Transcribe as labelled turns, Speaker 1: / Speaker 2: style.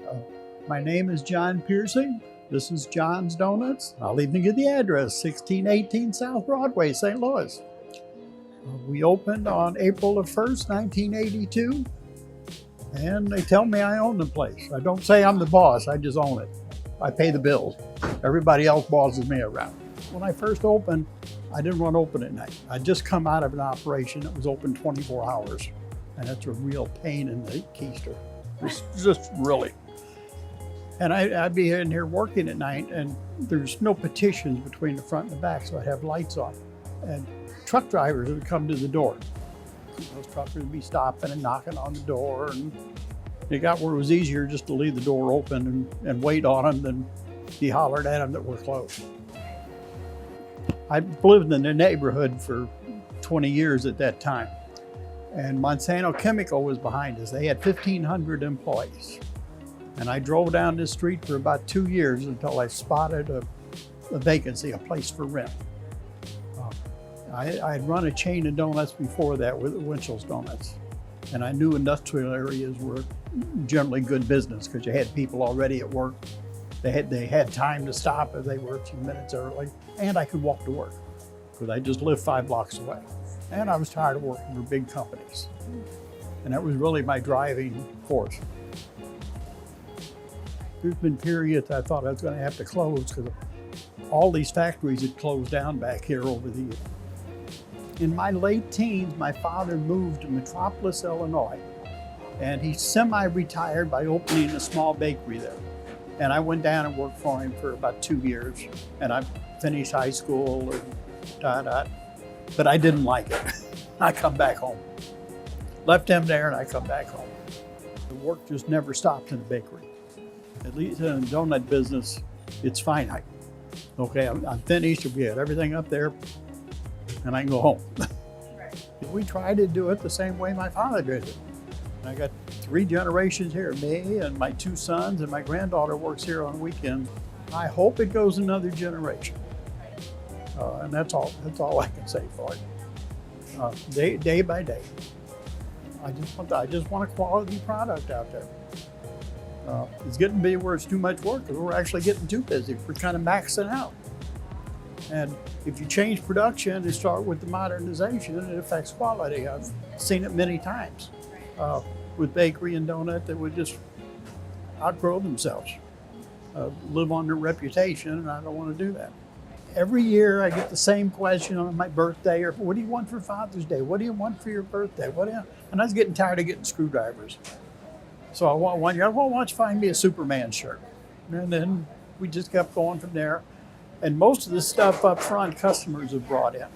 Speaker 1: Uh, my name is John Pearcy. This is John's Donuts. I'll even give the address, 1618 South Broadway, St. Louis. We opened on April the 1st, 1982, and they tell me I own the place. I don't say I'm the boss, I just own it. I pay the bills. Everybody else bosses me around. When I first opened, I didn't want to open at night. I'd just come out of an operation that was open 24 hours, and that's a real pain in the keister. It's just really. And I'd be in here working at night, and there's no partitions between the front and the back, so I'd have lights on. And truck drivers would come to the door. Those truckers would be stopping and knocking on the door, and it got where it was easier just to leave the door open and wait on them than be hollered at them that we're closed. I lived in the neighborhood for 20 years at that time, and Monsanto Chemical was behind us. They had 1,500 employees. And I drove down this street for about 2 years until I spotted a vacancy, a place for rent. I'd run a chain of donuts before that with Winchell's Donuts. And I knew industrial areas were generally good business because you had people already at work. They had time to stop if they were a few minutes early. And I could walk to work because I just lived 5 blocks away. And I was tired of working for big companies. And that was really my driving force. There's been periods I thought I was going to have to close because all these factories had closed down back here over the years. In my late teens, my father moved to Metropolis, Illinois, and he semi-retired by opening a small bakery there. And I went down and worked for him for about 2 years, and I finished high school, but I didn't like it. I come back home. Left him there, and I come back home. The work just never stopped in the bakery. At least in the donut business, it's finite. Okay, I'm finished, we had everything up there, and I can go home. We try to do it the same way my father did it. I got 3 generations here, me and my 2 sons, and my granddaughter works here on weekends. I hope it goes another generation. And that's all I can say for it. Day by day. I just want a quality product out there. It's getting to be where it's too much work because we're actually getting too busy. We're kind of maxing out. And if you change production and start with the modernization, it affects quality. I've seen it many times with bakery and donut that would just outgrow themselves, live on their reputation, and I don't want to do that. Every year I get the same question on my birthday, or what do you want for Father's Day? What do you want for your birthday? And I was getting tired of getting screwdrivers. So I want one year, well, why don't you find me a Superman shirt? And then we just kept going from there. And most of the stuff up front, customers have brought in.